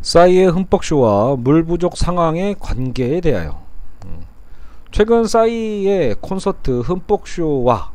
싸이의 흠뻑쇼와 물 부족 상황의 관계에 대하여 최근 싸이의 콘서트 흠뻑쇼와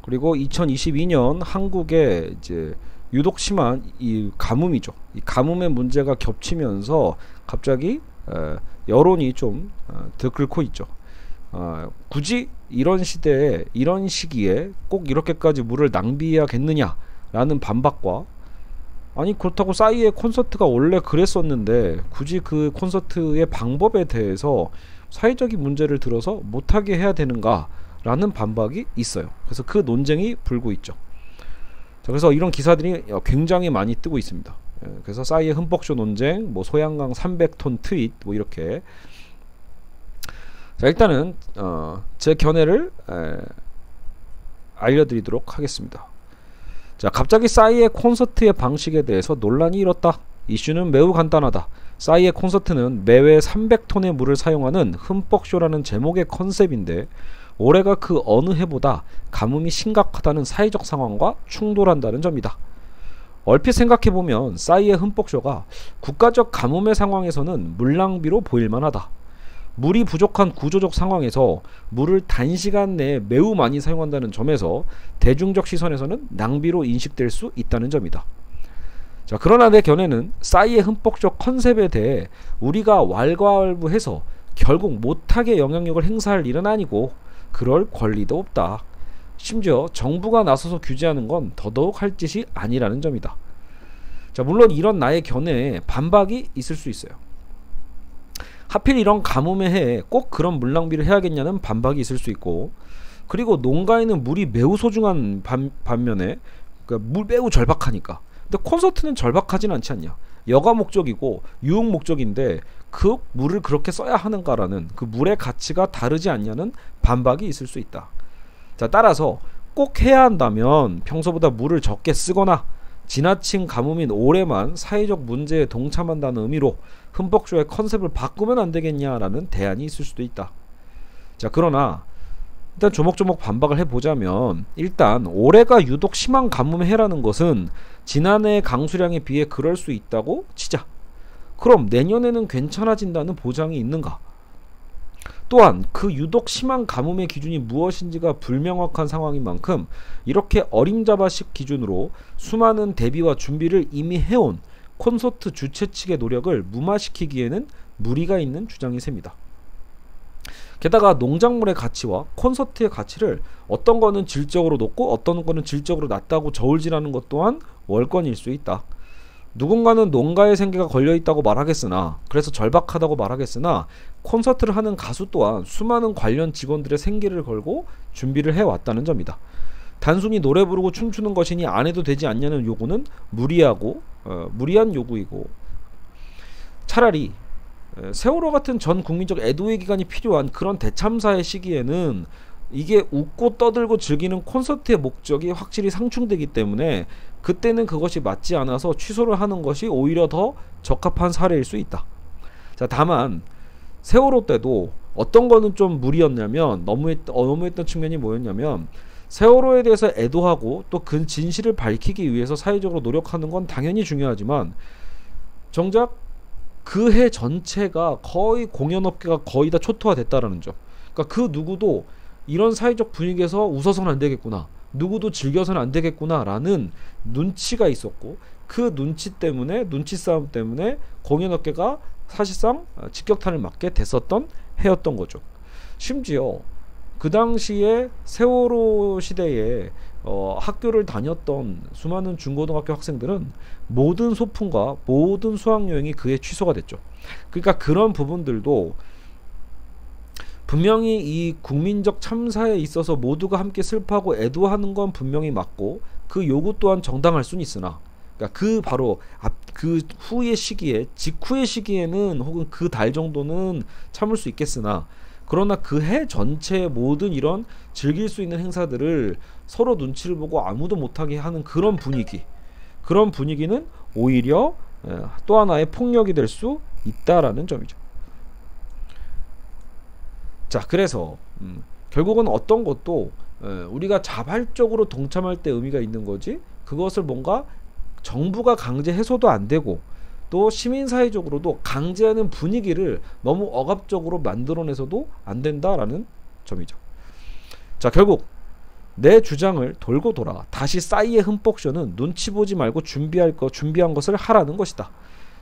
그리고 2022년 한국의 이제 유독 심한 이 가뭄이죠. 이 가뭄의 문제가 겹치면서 갑자기 여론이 좀 들끓고 있죠. 굳이 이런 시대에 이런 시기에 꼭 이렇게까지 물을 낭비해야겠느냐라는 반박과 아니 그렇다고 싸이의 콘서트가 원래 그랬었는데 굳이 그 콘서트의 방법에 대해서 사회적인 문제를 들어서 못하게 해야 되는가 라는 반박이 있어요. 그래서 그 논쟁이 불고 있죠. 자, 그래서 이런 기사들이 굉장히 많이 뜨고 있습니다. 그래서 싸이의 흠뻑쇼 논쟁, 뭐 소양강 300톤 트윗 뭐 이렇게. 자, 일단은 제 견해를 알려드리도록 하겠습니다. 자, 갑자기 싸이의 콘서트의 방식에 대해서 논란이 일었다. 이슈는 매우 간단하다. 싸이의 콘서트는 매회 300톤의 물을 사용하는 흠뻑쇼라는 제목의 컨셉인데 올해가 그 어느 해보다 가뭄이 심각하다는 사회적 상황과 충돌한다는 점이다. 얼핏 생각해보면 싸이의 흠뻑쇼가 국가적 가뭄의 상황에서는 물 낭비로 보일만하다. 물이 부족한 구조적 상황에서 물을 단시간 내에 매우 많이 사용한다는 점에서 대중적 시선에서는 낭비로 인식될 수 있다는 점이다. 자, 그러나 내 견해는 싸이의 흠뻑쇼 컨셉에 대해 우리가 왈가왈부해서 결국 못하게 영향력을 행사할 일은 아니고 그럴 권리도 없다. 심지어 정부가 나서서 규제하는 건 더더욱 할 짓이 아니라는 점이다. 자, 물론 이런 나의 견해에 반박이 있을 수 있어요. 하필 이런 가뭄의 해에 꼭 그런 물 낭비를 해야겠냐는 반박이 있을 수 있고, 그리고 농가에는 물이 매우 소중한 반면에 그러니까 물 매우 절박하니까. 근데 콘서트는 절박하진 않지 않냐. 여가 목적이고 유흥 목적인데 그 물을 그렇게 써야 하는가라는 그 물의 가치가 다르지 않냐는 반박이 있을 수 있다. 자, 따라서 꼭 해야 한다면 평소보다 물을 적게 쓰거나 지나친 가뭄인 올해만 사회적 문제에 동참한다는 의미로 흠뻑쇼의 컨셉을 바꾸면 안 되겠냐라는 대안이 있을 수도 있다. 자, 그러나 일단 조목조목 반박을 해보자면, 일단 올해가 유독 심한 가뭄의 해라는 것은 지난해의 강수량에 비해 그럴 수 있다고 치자. 그럼 내년에는 괜찮아진다는 보장이 있는가? 또한 그 유독 심한 가뭄의 기준이 무엇인지가 불명확한 상황인 만큼 이렇게 어림잡아식 기준으로 수많은 대비와 준비를 이미 해온 콘서트 주최 측의 노력을 무마시키기에는 무리가 있는 주장이 셉니다. 게다가 농작물의 가치와 콘서트의 가치를 어떤 거는 질적으로 높고 어떤 거는 질적으로 낮다고 저울질하는 것 또한 월권일 수 있다. 누군가는 농가의 생계가 걸려있다고 말하겠으나, 그래서 절박하다고 말하겠으나, 콘서트를 하는 가수 또한 수많은 관련 직원들의 생계를 걸고 준비를 해왔다는 점이다. 단순히 노래 부르고 춤추는 것이니 안 해도 되지 않냐는 요구는 무리한 요구이고, 차라리 세월호 같은 전 국민적 애도의 기간이 필요한 그런 대참사의 시기에는 이게 웃고 떠들고 즐기는 콘서트의 목적이 확실히 상충되기 때문에 그때는 그것이 맞지 않아서 취소를 하는 것이 오히려 더 적합한 사례일 수 있다. 자, 다만 세월호 때도 어떤 거는 좀 무리였냐면 너무했던 측면이 뭐였냐면, 세월호에 대해서 애도하고 또 그 진실을 밝히기 위해서 사회적으로 노력하는 건 당연히 중요하지만 정작 그 해 전체가 거의 공연업계가 거의 다 초토화됐다라는 점. 그러니까 그 누구도 이런 사회적 분위기에서 웃어서는 안 되겠구나, 누구도 즐겨서는 안 되겠구나 라는 눈치가 있었고, 그 눈치 싸움 때문에 공연업계가 사실상 직격탄을 맞게 됐었던 해였던 거죠. 심지어 그 당시에 세월호 시대에 학교를 다녔던 수많은 중고등학교 학생들은 모든 소풍과 모든 수학여행이 그해 취소가 됐죠. 그러니까 그런 부분들도 분명히 이 국민적 참사에 있어서 모두가 함께 슬퍼하고 애도하는 건 분명히 맞고 그 요구 또한 정당할 수는 있으나, 그러니까 그 후의 시기에, 직후의 시기에는 혹은 그 달 정도는 참을 수 있겠으나, 그러나 그 해 전체의 모든 이런 즐길 수 있는 행사들을 서로 눈치를 보고 아무도 못하게 하는 그런 분위기는 오히려 또 하나의 폭력이 될 수 있다라는 점이죠. 자, 그래서 결국은 어떤 것도 우리가 자발적으로 동참할 때 의미가 있는 거지, 그것을 뭔가 정부가 강제 해소도 안 되고 또 시민사회적으로도 강제하는 분위기를 너무 억압적으로 만들어내서도 안 된다라는 점이죠. 자, 결국 내 주장을 돌고 돌아 다시 싸이의 흠뻑쇼는 눈치 보지 말고 준비한 것을 하라는 것이다.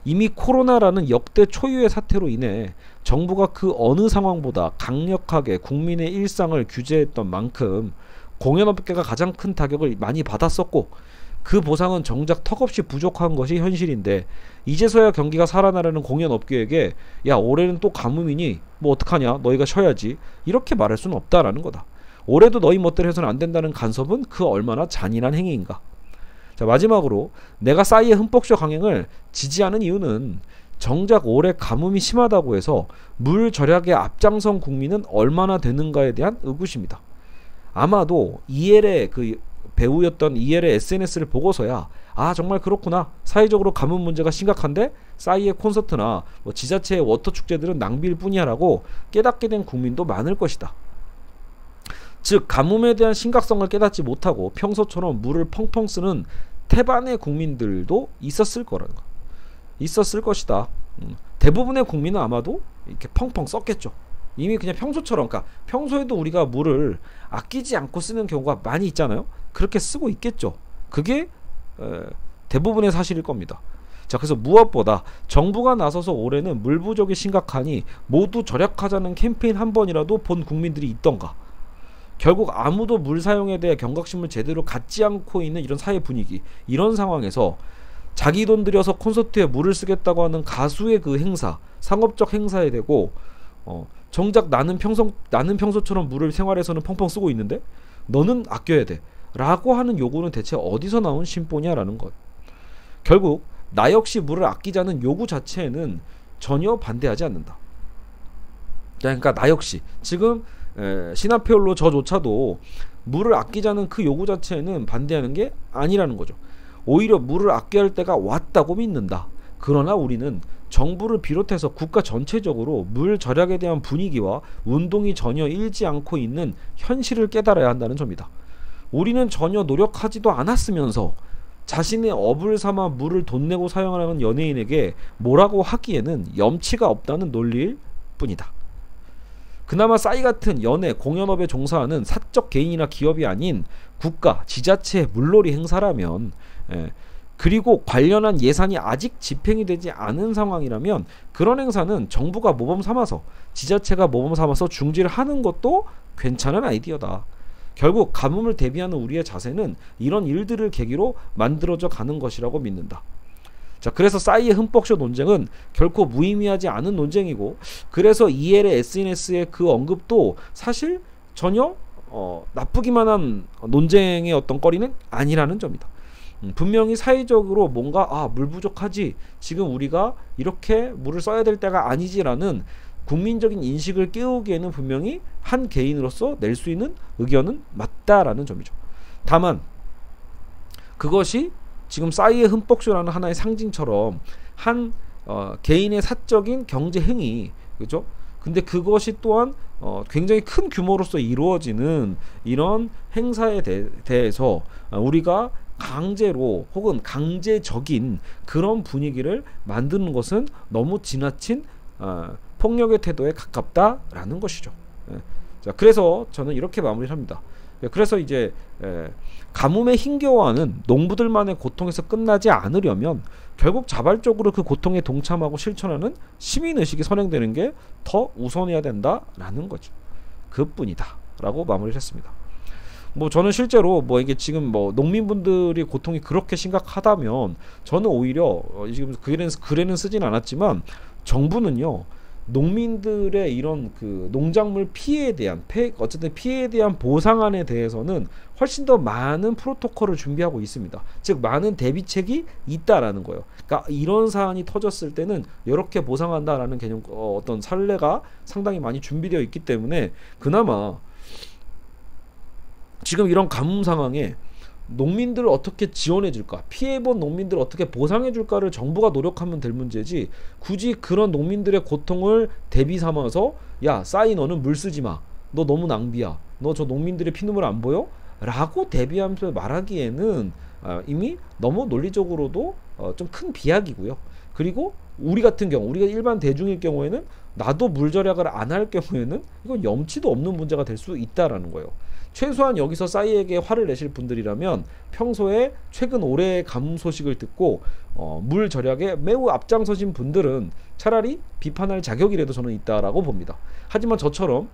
이미 코로나라는 역대 초유의 사태로 인해 정부가 그 어느 상황보다 강력하게 국민의 일상을 규제했던 만큼 공연업계가 가장 큰 타격을 많이 받았었고, 그 보상은 정작 턱없이 부족한 것이 현실인데, 이제서야 경기가 살아나려는 공연업계에게 야, 올해는 또 가뭄이니 뭐 어떡하냐, 너희가 쉬어야지, 이렇게 말할 수는 없다라는 거다. 올해도 너희 멋대로 해서는 안 된다는 간섭은 그 얼마나 잔인한 행위인가. 자, 마지막으로 내가 싸이의 흠뻑쇼 강행을 지지하는 이유는 정작 올해 가뭄이 심하다고 해서 물 절약에 앞장선 국민은 얼마나 되는가에 대한 의구심이다. 아마도 이엘의 그 배우였던 이엘의 SNS를 보고서야 아, 정말 그렇구나, 사회적으로 가뭄 문제가 심각한데 싸이의 콘서트나 뭐 지자체의 워터 축제들은 낭비일 뿐이야 라고 깨닫게 된 국민도 많을 것이다. 즉, 가뭄에 대한 심각성을 깨닫지 못하고 평소처럼 물을 펑펑 쓰는 태반의 국민들도 있었을 것이다. 대부분의 국민은 아마도 이렇게 펑펑 썼겠죠. 이미 그냥 평소처럼, 그러니까 평소에도 우리가 물을 아끼지 않고 쓰는 경우가 많이 있잖아요. 그렇게 쓰고 있겠죠. 그게 대부분의 사실일 겁니다. 자, 그래서 무엇보다 정부가 나서서 올해는 물 부족이 심각하니 모두 절약하자는 캠페인 한 번이라도 본 국민들이 있던가. 결국 아무도 물 사용에 대해 경각심을 제대로 갖지 않고 있는 이런 사회 분위기, 이런 상황에서 자기 돈 들여서 콘서트에 물을 쓰겠다고 하는 가수의 그 행사, 상업적 행사에 대고 정작 나는 평소처럼 물을 생활에서는 펑펑 쓰고 있는데 너는 아껴야 돼 라고 하는 요구는 대체 어디서 나온 심보냐라는 것. 결국 나 역시 물을 아끼자는 요구 자체에는 전혀 반대하지 않는다. 그러니까 나 역시 지금 시나페올로 저조차도 물을 아끼자는 그 요구 자체에는 반대하는 게 아니라는 거죠. 오히려 물을 아껴야 할 때가 왔다고 믿는다. 그러나 우리는 정부를 비롯해서 국가 전체적으로 물 절약에 대한 분위기와 운동이 전혀 일지 않고 있는 현실을 깨달아야 한다는 점이다. 우리는 전혀 노력하지도 않았으면서 자신의 업을 삼아 물을 돈 내고 사용하는 연예인에게 뭐라고 하기에는 염치가 없다는 논리일 뿐이다. 그나마 싸이 같은 연예, 공연업에 종사하는 사적 개인이나 기업이 아닌 국가, 지자체의 물놀이 행사라면, 그리고 관련한 예산이 아직 집행이 되지 않은 상황이라면 그런 행사는 정부가 모범 삼아서, 지자체가 모범 삼아서 중지를 하는 것도 괜찮은 아이디어다. 결국 가뭄을 대비하는 우리의 자세는 이런 일들을 계기로 만들어져 가는 것이라고 믿는다. 자, 그래서 싸이의 흠뻑쇼 논쟁은 결코 무의미하지 않은 논쟁이고, 그래서 이엘의 SNS의 그 언급도 사실 전혀 나쁘기만 한 논쟁의 어떤 거리는 아니라는 점이다. 분명히 사회적으로 뭔가 물 부족하지, 지금 우리가 이렇게 물을 써야 될 때가 아니지라는 국민적인 인식을 깨우기에는 분명히 한 개인으로서 낼 수 있는 의견은 맞다라는 점이죠. 다만 그것이 지금 싸이의 흠뻑쇼라는 하나의 상징처럼 한 개인의 사적인 경제 행위, 그죠? 근데 그것이 또한 굉장히 큰 규모로서 이루어지는 이런 행사에 대해서 우리가 강제로 혹은 강제적인 그런 분위기를 만드는 것은 너무 지나친 폭력의 태도에 가깝다라는 것이죠. 자, 그래서 저는 이렇게 마무리를 합니다. 그래서 이제 가뭄에 힘겨워하는 농부들만의 고통에서 끝나지 않으려면 결국 자발적으로 그 고통에 동참하고 실천하는 시민의식이 선행되는 게 더 우선해야 된다라는 거죠. 그뿐이다 라고 마무리를 했습니다. 뭐 저는 실제로 뭐 이게 지금 뭐 농민분들이 고통이 그렇게 심각하다면 저는 오히려 지금 글에는 쓰진 않았지만 정부는요, 농민들의 이런 그 농작물 피해에 대한 어쨌든 피해에 대한 보상안에 대해서는 훨씬 더 많은 프로토콜을 준비하고 있습니다. 즉 많은 대비책이 있다라는 거예요. 그러니까 이런 사안이 터졌을 때는 이렇게 보상한다라는 개념, 어떤 선례가 상당히 많이 준비되어 있기 때문에 그나마 지금 이런 가뭄 상황에 농민들을 어떻게 지원해 줄까, 피해본 농민들을 어떻게 보상해 줄까를 정부가 노력하면 될 문제지, 굳이 그런 농민들의 고통을 대비 삼아서 야, 싸이 너는 물 쓰지 마, 너 너무 낭비야, 너 저 농민들의 피눈물 안 보여? 라고 대비하면서 말하기에는 이미 너무 논리적으로도 좀 큰 비약이고요. 그리고 우리 같은 경우, 우리가 일반 대중일 경우에는 나도 물 절약을 안 할 경우에는 이건 염치도 없는 문제가 될 수 있다라는 거예요. 최소한 여기서 싸이에게 화를 내실 분들이라면 평소에 최근 올해의 가뭄 소식을 듣고 물 절약에 매우 앞장서신 분들은 차라리 비판할 자격이라도 저는 있다라고 봅니다. 하지만 저처럼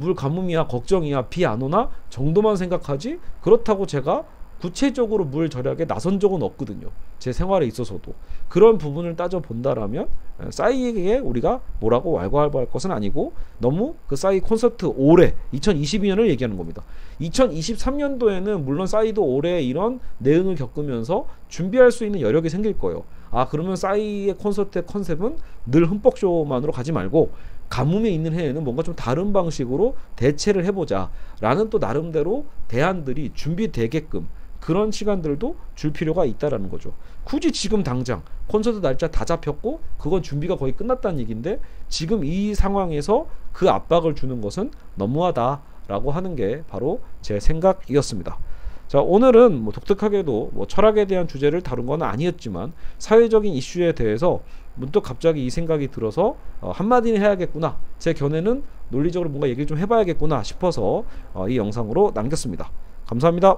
물 가뭄이야, 걱정이야, 비 안 오나 정도만 생각하지 그렇다고 제가 구체적으로 물 절약에 나선 적은 없거든요. 제 생활에 있어서도. 그런 부분을 따져본다라면 싸이에게 우리가 뭐라고 왈가왈부할 것은 아니고 너무 그 싸이 콘서트 올해 2022년을 얘기하는 겁니다. 2023년도에는 물론 싸이도 올해 이런 내응을 겪으면서 준비할 수 있는 여력이 생길 거예요. 그러면 싸이의 콘서트의 컨셉은 늘 흠뻑쇼만으로 가지 말고 가뭄에 있는 해에는 뭔가 좀 다른 방식으로 대체를 해보자 라는 또 나름대로 대안들이 준비되게끔 그런 시간들도 줄 필요가 있다라는 거죠. 굳이 지금 당장 콘서트 날짜 다 잡혔고 그건 준비가 거의 끝났다는 얘기인데 지금 이 상황에서 그 압박을 주는 것은 너무하다라고 하는 게 바로 제 생각이었습니다. 자, 오늘은 독특하게도 철학에 대한 주제를 다룬 건 아니었지만 사회적인 이슈에 대해서 문득 갑자기 이 생각이 들어서 한마디는 해야겠구나, 제 견해는 논리적으로 뭔가 얘기를 좀 해봐야겠구나 싶어서 이 영상으로 남겼습니다. 감사합니다.